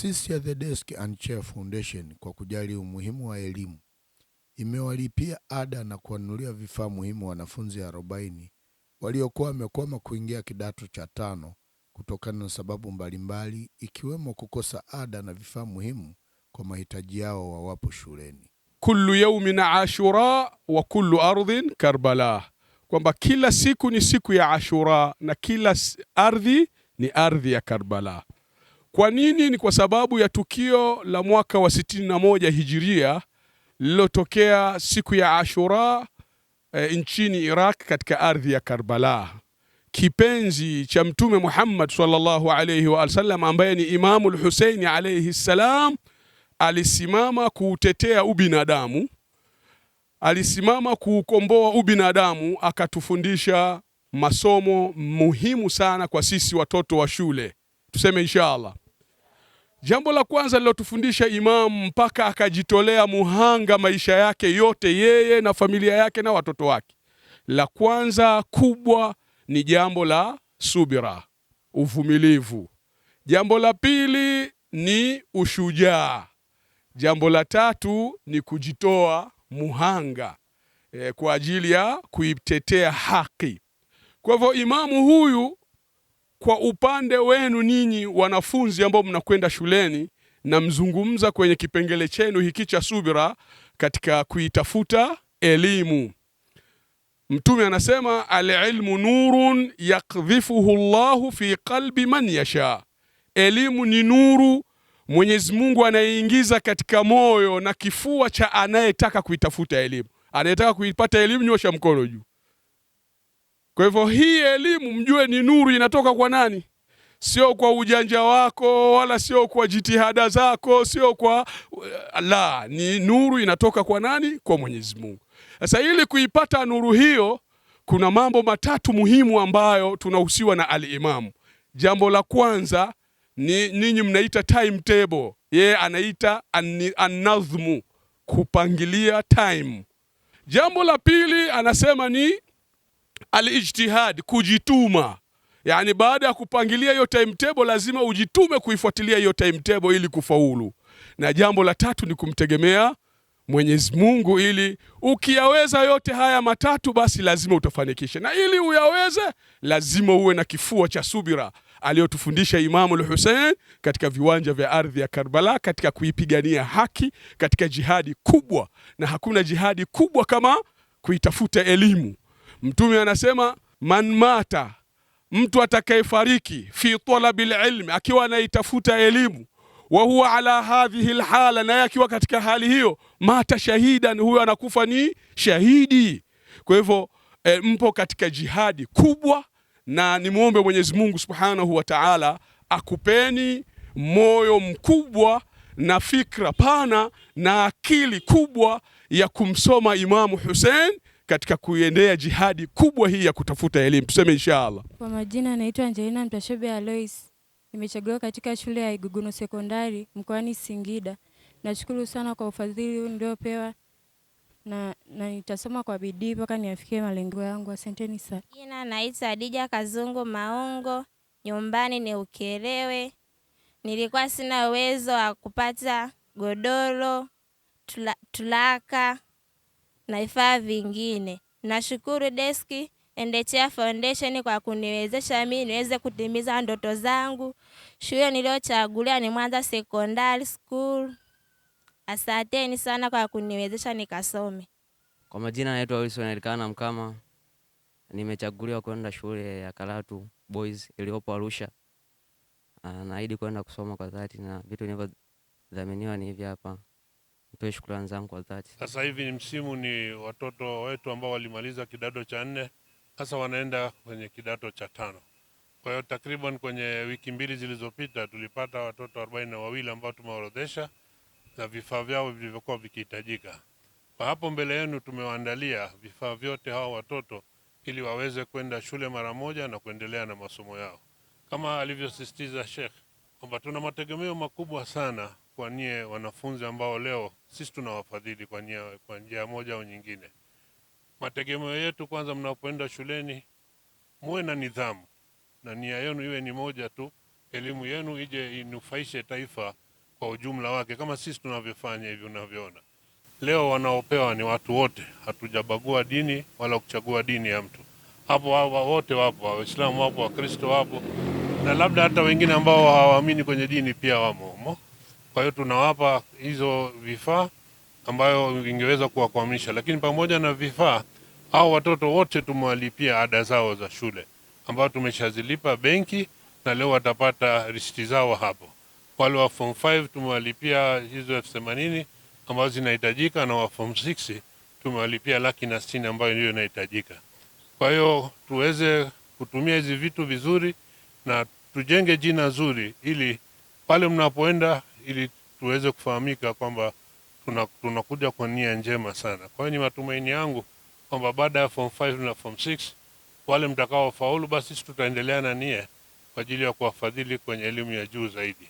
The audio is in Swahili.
Taasisi ya The Desk and Chair Foundation kwa kujali umuhimu wa elimu imewalipia ada na kuwanunulia vifaa muhimu wanafunzi 40 waliokuwa wamekwama kuingia kidato cha 5 kutokana na sababu mbalimbali ikiwemo kukosa ada na vifaa muhimu kwa mahitaji yao wawapo shuleni. Kullu yawmin Ashura wa kullu ardhin Karbala, kwamba kila siku ni siku ya Ashura na kila ardhi ni ardhi ya Karbala. Kwa nini? Ni kwa sababu ya tukio la mwaka wa 61 Hijiria lililotokea siku ya Ashura nchini Iraq katika ardhi ya Karbala. Kipenzi cha Mtume Muhammad sallallahu alayhi wa sallam ambaye ni Imamul Husaini alayhi salam alisimama kuutetea ubinadamu, alisimama kuukomboa ubinadamu, akatufundisha masomo muhimu sana kwa sisi watoto wa shule. Tuseme inshallah. Jambo la kwanza lilotufundisha Imam mpaka akajitolea muhanga maisha yake yote, yeye na familia yake na watoto wake, la kwanza kubwa ni jambo la subira, uvumilivu. Jambo la pili ni ushujaa. Jambo la tatu ni kujitoa muhanga kwa ajili ya kuitetea haki. Kwa hivyo imamu huyu, kwa upande wenu ninyi wanafunzi ambao mnakwenda shuleni, na mzungumza kwenye kipengele chenu hiki cha subira katika kuitafuta elimu. Mtume anasema al-ilmu nurun yakdhifuhu Allahu fi qalbi man yasha. Elimu ni nuru Mwenyezi Mungu anayeingiza katika moyo na kifua cha anayetaka kuitafuta elimu. Anayetaka kuipata elimu nyosha mkono juu. Kwa hivyo hii elimu mjue ni nuru, inatoka kwa nani? Sio kwa ujanja wako, wala sio kwa jitihada zako, sio kwa la, ni nuru inatoka kwa nani? Kwa Mwenyezi Mungu. Sasa ili kuipata nuru hiyo, kuna mambo matatu muhimu ambayo tunahusiwa na al-Imam. Jambo la kwanza ni ninyi mnaita timetable, yeye anaita an-nazmu, kupangilia time. Jambo la pili anasema ni al-ijtihad, kujituma. Yani baada ya kupangilia hiyo timetable lazima ujitume kuifuatilia hiyo timetable ili kufaulu. Na jambo la tatu ni kumtegemea Mwenyezi Mungu, ili ukiyaweza yote haya matatu basi lazima utafanikisha. Na ili uyaweze lazima uwe na kifua cha subira aliyotufundisha Imamul Husain katika viwanja vya ardhi ya Karbala, katika kuipigania haki, katika jihadi kubwa. Na hakuna jihadi kubwa kama kuitafuta elimu. Mtume anasema man mata, mtu atakayefariki fi talabil ilmi, akiwa anaitafuta elimu, wa huwa ala hadhihi alhala, na akiwa katika hali hiyo, mata shahidan, huyo anakufa ni shahidi. Kwa hivyo mpo katika jihadi kubwa, na nimuombe Mwenyezi Mungu Subhanahu wa Ta'ala akupeni moyo mkubwa na fikra pana na akili kubwa ya kumsoma Imamu Hussein katika kuiendea jihadi kubwa hii ya kutafuta elimu. Tuseme inshallah. Kwa majina naitwa Angelina Mtashobe Alois. Nimechaguliwa katika shule ya Iguguno Sekondari mkoani Singida. Nashukuru sana kwa ufadhili niliopewa na nitasoma kwa bidii mpaka niafikie malengo yangu. Asanteni sana. Jina naitwa Adija Kazungu Maungo. Nyumbani ni Ukerewe. Nilikuwa sina uwezo wa kupata godoro, tulaka na vifaa vingine. Nashukuru Desk and Chair Foundation kwa kuniwezesha mimi niweze kutimiza ndoto zangu. Shule niliyochagulia ni Mwanza Secondary School. Asanteni sana kwa kuniwezesha nikasome. Kwa majina naitwa Wilson Elikana Mkama. Nimechaguliwa kwenda shule ya Karatu Boys iliyopo Arusha. Naahidi kwenda kusoma kwa dhati, na vitu nilivyodhaminiwa ni hivi hapa. Nitoe shukrani zangu kwa dhati. Sasa hivi ni msimu, ni watoto wetu ambao walimaliza kidato cha 4 sasa wanaenda kwenye kidato cha 5. Kwa hiyo takriban kwenye wiki 2 zilizopita tulipata watoto 42 ambao tumeorodhesha na vifaa vyao vilivyokuwa vikihitajika. Kwa hapo mbele yenu tumewaandalia vifaa vyote hao watoto ili waweze kwenda shule mara moja na kuendelea na masomo yao. Kama alivyosisitiza Sheikh kwamba tuna mategemeo makubwa sana kwa nyie wanafunzi ambao leo sisi tunawafadhili kwa njia moja au nyingine. Mategemeo yetu kwanza, mnapoenda shuleni muwe na nidhamu na nia yenu iwe ni moja tu, elimu yenu ije inufaishe taifa kwa ujumla wake, kama sisi tunavyofanya hivi unavyoona leo. Wanaopewa ni watu wote, hatujabagua dini wala kuchagua dini ya mtu. Hapo wote wapo, Waislamu wapo, Wakristo wapo, na labda hata wengine ambao hawaamini kwenye dini pia wamo humo. Kwa hiyo tunawapa hizo vifaa ambayo vingeweza kuwakwamisha, lakini pamoja na vifaa, hao watoto wote tumewalipia ada zao za shule ambao tumeshazilipa benki, na leo watapata risiti zao hapo. Wale wa form 5 tumewalipia hizo 80,000 ambazo zinahitajika, na wa form 6 tumewalipia 160,000 ambayo ndio inahitajika. Kwa hiyo tuweze kutumia hizi vitu vizuri na tujenge jina zuri, ili pale mnapoenda, ili tuweze kufahamika kwamba tunakuja kwa nia njema sana. Kwa hiyo ni matumaini yangu kwamba baada ya form 5 na form 6 wale mtakao faulu, basi tutaendelea na nia kwa ajili ya kuwafadhili kwenye elimu ya juu zaidi.